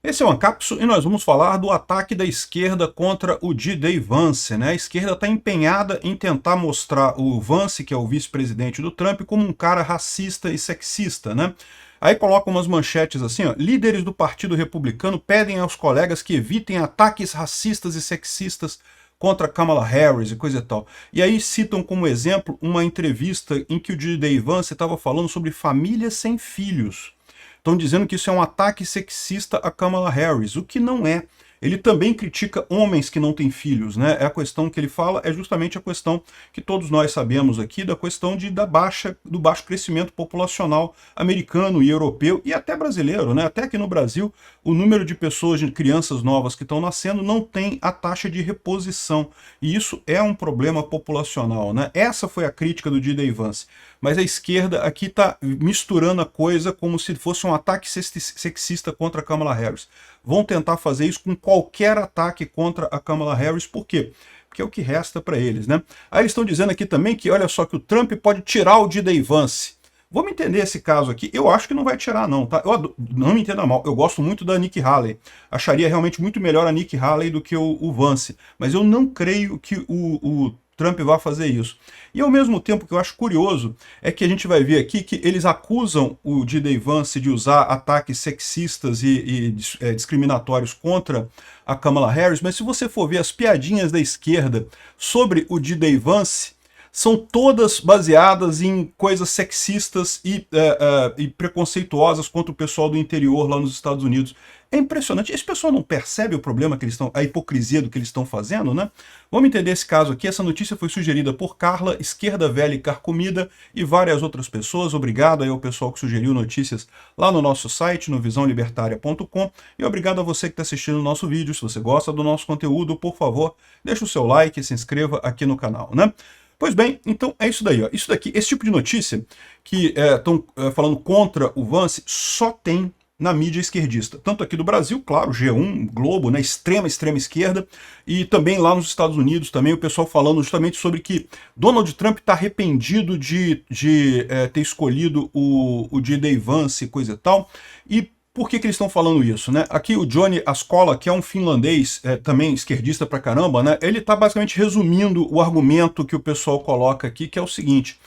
Esse é o Ancapso e nós vamos falar do ataque da esquerda contra o D-Day Vance, né? A esquerda está empenhada em tentar mostrar o Vance, que é o vice-presidente do Trump, como um cara racista e sexista, né? Aí coloca umas manchetes assim, ó: líderes do Partido Republicano pedem aos colegas que evitem ataques racistas e sexistas contra Kamala Harris e coisa e tal. E aí citam como exemplo uma entrevista em que o D-Day Vance estava falando sobre famílias sem filhos. Estão dizendo que isso é um ataque sexista a Kamala Harris, o que não é. Ele também critica homens que não têm filhos, né? A questão que ele fala é justamente a questão que todos nós sabemos aqui, da questão do baixo crescimento populacional americano e europeu e até brasileiro, né? Até aqui no Brasil, o número de pessoas, de crianças novas que estão nascendo não tem a taxa de reposição. E isso é um problema populacional, né? Essa foi a crítica do D-Day Vance. Mas a esquerda aqui está misturando a coisa como se fosse um ataque sexista contra a Kamala Harris. Vão tentar fazer isso com qualquer ataque contra a Kamala Harris. Por quê? Porque é o que resta para eles, né? Aí eles estão dizendo aqui também que, olha só, que o Trump pode tirar o D-Day Vance. Vamos entender esse caso aqui. Eu acho que não vai tirar, não, tá? Não me entenda mal. Eu gosto muito da Nikki Haley. Acharia realmente muito melhor a Nikki Haley do que o Vance. Mas eu não creio que o Trump vai fazer isso. E ao mesmo tempo que eu acho curioso é que a gente vai ver aqui que eles acusam o D-Day Vance de usar ataques sexistas e discriminatórios contra a Kamala Harris, mas se você for ver as piadinhas da esquerda sobre o D-Day Vance, são todas baseadas em coisas sexistas e preconceituosas contra o pessoal do interior lá nos Estados Unidos. É impressionante. Esse pessoal não percebe o problema que eles estão, a hipocrisia do que eles estão fazendo, né? Vamos entender esse caso aqui. Essa notícia foi sugerida por Carla, Esquerda Velha e Carcomida e várias outras pessoas. Obrigado aí ao pessoal que sugeriu notícias lá no nosso site, no visãolibertaria.com. E obrigado a você que está assistindo o nosso vídeo. Se você gosta do nosso conteúdo, por favor, deixa o seu like e se inscreva aqui no canal, né? Pois bem, então é isso daí, ó. Isso daqui, esse tipo de notícia que estão falando contra o Vance só tem na mídia esquerdista. Tanto aqui do Brasil, claro, G1, Globo, né, extrema esquerda, e também lá nos Estados Unidos, também o pessoal falando justamente sobre que Donald Trump está arrependido de ter escolhido o D-Day Vance e coisa e tal. E por que eles estão falando isso, né? Aqui o Johnny Ascola, que é um finlandês, também esquerdista pra caramba, né? Ele está basicamente resumindo o argumento que o pessoal coloca aqui, que é o seguinte: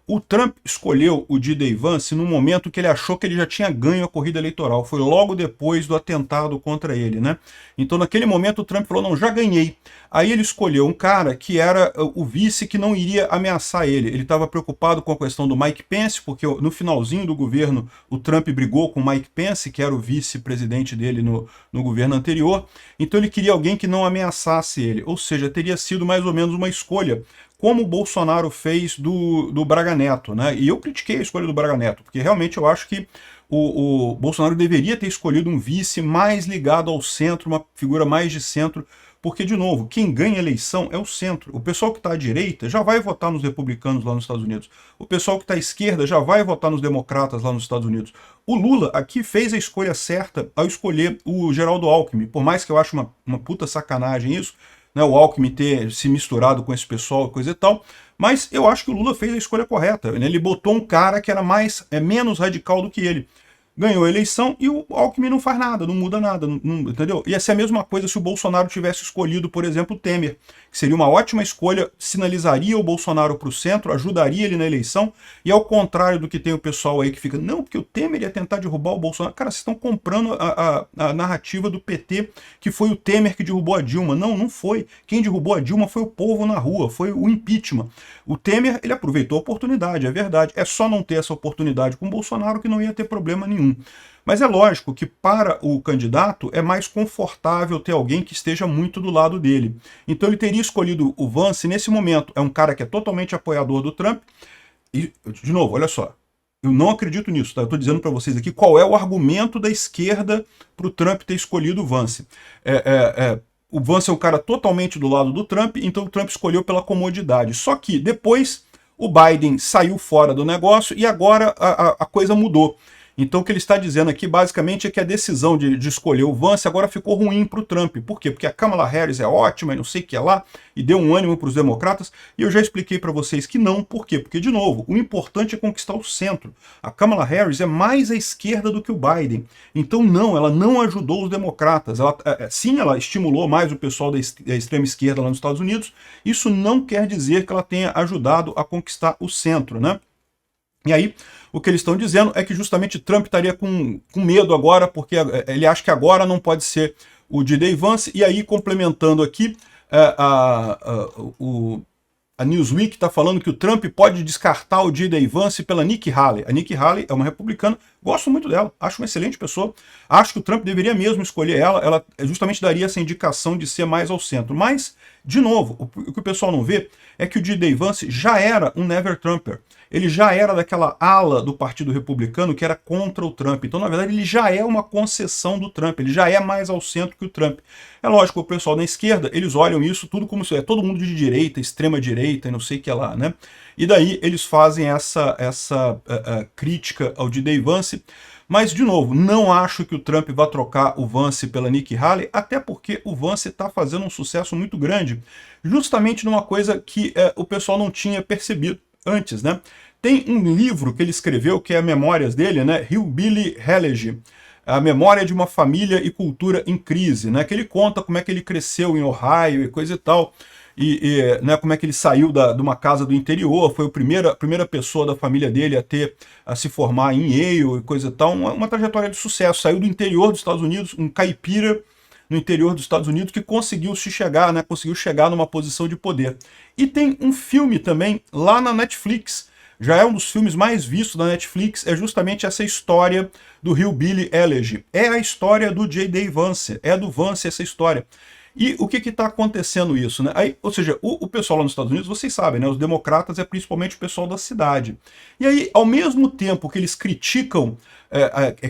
o Trump escolheu o D-Day Vance no momento que ele achou que ele já tinha ganho a corrida eleitoral. Foi logo depois do atentado contra ele, né? Então, naquele momento, o Trump falou: não, já ganhei. Aí ele escolheu um cara que era o vice que não iria ameaçar ele. Ele estava preocupado com a questão do Mike Pence, porque no finalzinho do governo, o Trump brigou com o Mike Pence, que era o vice-presidente dele no governo anterior. Então, ele queria alguém que não ameaçasse ele. Ou seja, teria sido mais ou menos uma escolha, como o Bolsonaro fez do Braga Neto, né? E eu critiquei a escolha do Braga Neto, porque realmente eu acho que o Bolsonaro deveria ter escolhido um vice mais ligado ao centro, uma figura mais de centro, porque, de novo, quem ganha a eleição é o centro. O pessoal que está à direita já vai votar nos republicanos lá nos Estados Unidos. O pessoal que está à esquerda já vai votar nos democratas lá nos Estados Unidos. O Lula aqui fez a escolha certa ao escolher o Geraldo Alckmin, por mais que eu ache uma puta sacanagem isso, né, o Alckmin ter se misturado com esse pessoal e coisa e tal, mas eu acho que o Lula fez a escolha correta, né? Ele botou um cara que era menos radical do que ele. Ganhou a eleição e o Alckmin não faz nada, não muda nada, entendeu? Ia ser a mesma coisa se o Bolsonaro tivesse escolhido, por exemplo, o Temer, que seria uma ótima escolha, sinalizaria o Bolsonaro para o centro, ajudaria ele na eleição, e ao contrário do que tem o pessoal aí que fica, não, porque o Temer ia tentar derrubar o Bolsonaro. Cara, vocês estão comprando a narrativa do PT, que foi o Temer que derrubou a Dilma. Não, não foi. Quem derrubou a Dilma foi o povo na rua, foi o impeachment. O Temer, ele aproveitou a oportunidade, é verdade. É só não ter essa oportunidade com o Bolsonaro que não ia ter problema nenhum. Mas é lógico que para o candidato é mais confortável ter alguém que esteja muito do lado dele. Então ele teria escolhido o Vance nesse momento. É um cara que é totalmente apoiador do Trump. E, de novo, olha só, eu não acredito nisso, tá? Eu estou dizendo para vocês aqui qual é o argumento da esquerda para o Trump ter escolhido o Vance. O Vance é um cara totalmente do lado do Trump, então o Trump escolheu pela comodidade. Só que depois o Biden saiu fora do negócio e agora a coisa mudou. Então o que ele está dizendo aqui basicamente é que a decisão de escolher o Vance agora ficou ruim para o Trump. Por quê? Porque a Kamala Harris é ótima e não sei o que é lá, e deu um ânimo para os democratas, e eu já expliquei para vocês que não. Por quê? Porque, de novo, o importante é conquistar o centro. A Kamala Harris é mais à esquerda do que o Biden. Então não, ela não ajudou os democratas. Sim, ela estimulou mais o pessoal da extrema esquerda lá nos Estados Unidos. Isso não quer dizer que ela tenha ajudado a conquistar o centro, né? E aí, o que eles estão dizendo é que justamente Trump estaria com medo agora, porque ele acha que agora não pode ser o D-Day Vance, e aí, complementando aqui, a Newsweek está falando que o Trump pode descartar o D-Day Vance pela Nikki Haley. A Nikki Haley é uma republicana, gosto muito dela, acho uma excelente pessoa, acho que o Trump deveria mesmo escolher ela justamente daria essa indicação de ser mais ao centro. Mas, de novo, o que o pessoal não vê é que o D-Day Vance já era um Never Trumper. Ele já era daquela ala do Partido Republicano que era contra o Trump. Então, na verdade, ele já é uma concessão do Trump. Ele já é mais ao centro que o Trump. É lógico, o pessoal da esquerda, eles olham isso tudo como se é todo mundo de direita, extrema direita e não sei o que lá, né? E daí eles fazem essa crítica ao D-Day Vance. Mas, de novo, não acho que o Trump vá trocar o Vance pela Nikki Haley, até porque o Vance está fazendo um sucesso muito grande, justamente numa coisa que o pessoal não tinha percebido antes, né? Tem um livro que ele escreveu, que é a Memórias dele, né? Hillbilly Elegy, a memória de uma família e cultura em crise, né? Que ele conta como é que ele cresceu em Ohio e coisa e tal, né, como é que ele saiu de uma casa do interior, foi a primeira pessoa da família dele a se formar em Yale e coisa e tal, uma trajetória de sucesso, saiu do interior dos Estados Unidos, um caipira no interior dos Estados Unidos que conseguiu chegar, né, conseguiu chegar numa posição de poder. E tem um filme também lá na Netflix, já é um dos filmes mais vistos da Netflix, é justamente essa história do Hillbilly Elegy. É a história do D-Day Vance, é do Vance essa história. E o que está acontecendo isso, né? Aí, ou seja, o pessoal lá nos Estados Unidos, vocês sabem, né? Os democratas é principalmente o pessoal da cidade. E aí, ao mesmo tempo que eles criticam,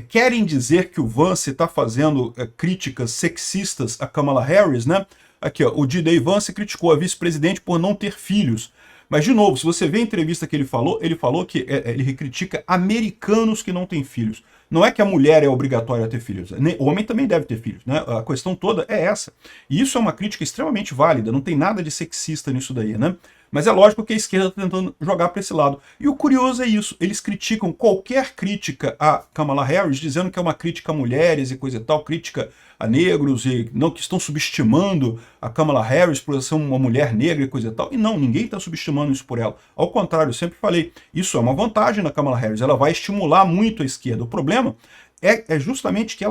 querem dizer que o Vance está fazendo críticas sexistas a Kamala Harris, né? Aqui, ó, o D-Day Vance criticou a vice-presidente por não ter filhos. Mas, de novo, se você vê a entrevista que ele falou que ele critica americanos que não têm filhos. Não é que a mulher é obrigatória a ter filhos, o homem também deve ter filhos, né? A questão toda é essa. E isso é uma crítica extremamente válida, não tem nada de sexista nisso daí, né? Mas é lógico que a esquerda está tentando jogar para esse lado. E o curioso é isso, eles criticam qualquer crítica a Kamala Harris, dizendo que é uma crítica a mulheres e coisa e tal, crítica a negros, e não que estão subestimando a Kamala Harris por ser uma mulher negra e coisa e tal. E não, ninguém está subestimando isso por ela. Ao contrário, eu sempre falei, isso é uma vantagem na Kamala Harris, ela vai estimular muito a esquerda. O problema é justamente que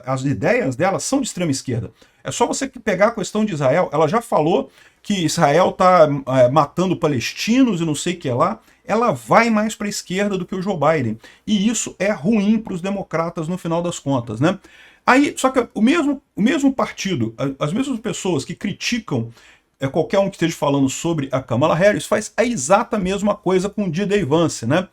as ideias dela são de extrema esquerda. É só você pegar a questão de Israel, ela já falou que Israel está matando palestinos e não sei o que lá, ela vai mais para a esquerda do que o Joe Biden. E isso é ruim para os democratas no final das contas, né? Aí, só que o mesmo partido, as mesmas pessoas que criticam qualquer um que esteja falando sobre a Kamala Harris, faz a exata mesma coisa com o D-Day Vance, né?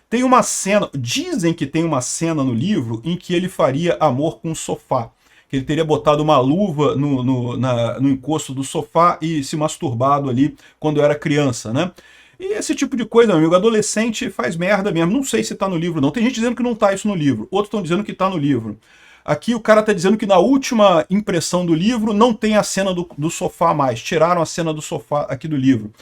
Tem uma cena, dizem que tem uma cena no livro em que ele faria amor com o sofá. Que ele teria botado uma luva no encosto do sofá e se masturbado ali quando era criança, né? E esse tipo de coisa, meu amigo, adolescente faz merda mesmo. Não sei se tá no livro, não. Tem gente dizendo que não tá isso no livro. Outros estão dizendo que tá no livro. Aqui o cara tá dizendo que na última impressão do livro não tem a cena do sofá mais. Tiraram a cena do sofá aqui do livro.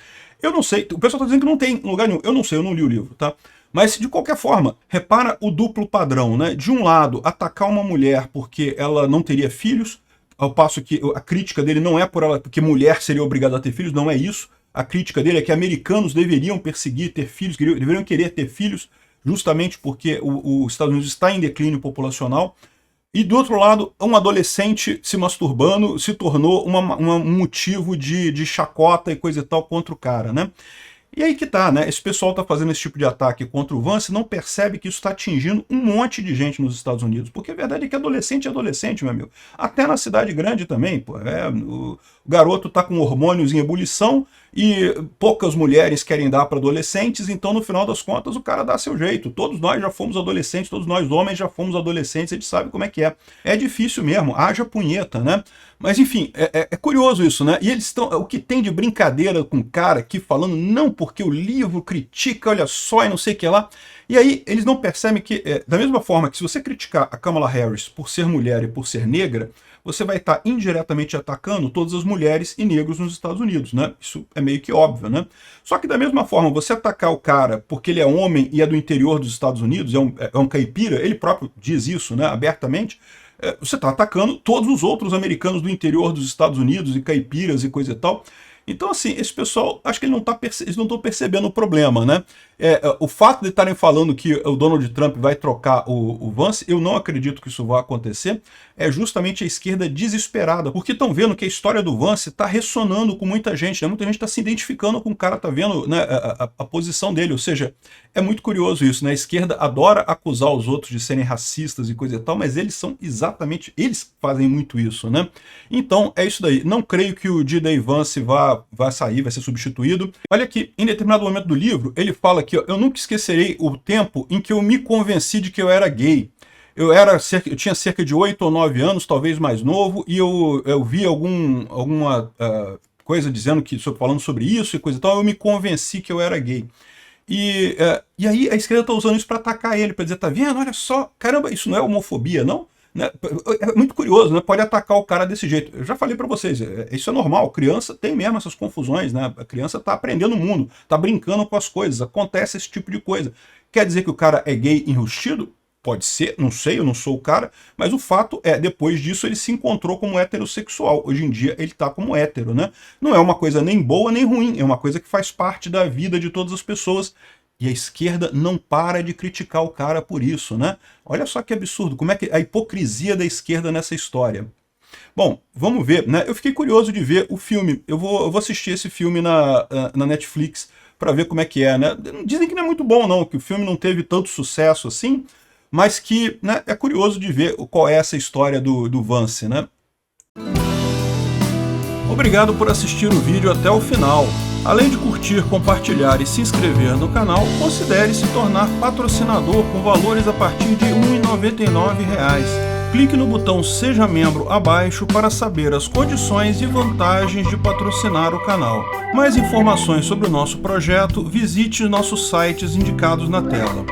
Eu não sei. O pessoal tá dizendo que não tem em lugar nenhum. Eu não sei, eu não li o livro, tá? Mas, de qualquer forma, repara o duplo padrão, né? De um lado, atacar uma mulher porque ela não teria filhos, ao passo que a crítica dele não é porque mulher seria obrigada a ter filhos, não é isso. A crítica dele é que americanos deveriam perseguir ter filhos, deveriam querer ter filhos, justamente porque os Estados Unidos está em declínio populacional. E, do outro lado, um adolescente se masturbando se tornou um motivo de chacota e coisa e tal contra o cara, né? E aí que tá, né? Esse pessoal tá fazendo esse tipo de ataque contra o Vance, não percebe que isso está atingindo um monte de gente nos Estados Unidos. Porque a verdade é que adolescente é adolescente, meu amigo. Até na cidade grande também, pô. O garoto tá com hormônios em ebulição e poucas mulheres querem dar para adolescentes, então no final das contas o cara dá seu jeito. Todos nós já fomos adolescentes, todos nós homens já fomos adolescentes, a gente sabe como é que é. É difícil mesmo, haja punheta, né? Mas enfim, é curioso isso, né? E eles estão, o que tem de brincadeira com o cara aqui falando, não, porque o livro critica, olha só, e não sei o que lá. E aí eles não percebem que, da mesma forma que se você criticar a Kamala Harris por ser mulher e por ser negra, você vai estar indiretamente atacando todas as mulheres e negros nos Estados Unidos, né? Isso é meio que óbvio, né? Só que da mesma forma, você atacar o cara porque ele é homem e é do interior dos Estados Unidos, é um caipira, ele próprio diz isso, né, abertamente, você está atacando todos os outros americanos do interior dos Estados Unidos e caipiras e coisa e tal. Então, assim, esse pessoal, acho que eles não estão percebendo o problema, né? O fato de estarem falando que o Donald Trump vai trocar o Vance, eu não acredito que isso vai acontecer, é justamente a esquerda desesperada, porque estão vendo que a história do Vance está ressonando com muita gente, né? Muita gente está se identificando com o cara, está vendo, né, a posição dele, ou seja, é muito curioso isso, né? A esquerda adora acusar os outros de serem racistas e coisa e tal, mas eles são exatamente, eles fazem muito isso, né? Então, é isso daí. Não creio que o D.D. Vance vai sair, vai ser substituído. Olha aqui, em determinado momento do livro, ele fala que eu nunca esquecerei o tempo em que eu me convenci de que eu era gay. Eu tinha cerca de 8 ou 9 anos, talvez mais novo, e eu vi alguma coisa dizendo falando sobre isso e coisa e tal, eu me convenci que eu era gay. E aí a esquerda está usando isso para atacar ele, para dizer, tá vendo, olha só, caramba, isso não é homofobia, não? Né? É muito curioso, né? Pode atacar o cara desse jeito. Eu já falei para vocês, isso é normal, criança tem mesmo essas confusões, né? A criança está aprendendo o mundo, está brincando com as coisas, acontece esse tipo de coisa. Quer dizer que o cara é gay enrustido? Pode ser, não sei, eu não sou o cara, mas o fato é, depois disso ele se encontrou como heterossexual. Hoje em dia ele está como hétero, né? Não é uma coisa nem boa nem ruim, é uma coisa que faz parte da vida de todas as pessoas. E a esquerda não para de criticar o cara por isso, né? Olha só que absurdo, como é que a hipocrisia da esquerda nessa história. Bom, vamos ver, né? Eu fiquei curioso de ver o filme. Eu vou assistir esse filme na Netflix para ver como é que é, né? Dizem que não é muito bom, não, que o filme não teve tanto sucesso assim, mas que, né, é curioso de ver qual é essa história do Vance, né? Obrigado por assistir o vídeo até o final. Além de curtir, compartilhar e se inscrever no canal, considere se tornar patrocinador com valores a partir de R$ 1,99. Clique no botão Seja Membro abaixo para saber as condições e vantagens de patrocinar o canal. Mais informações sobre o nosso projeto, visite nossos sites indicados na tela.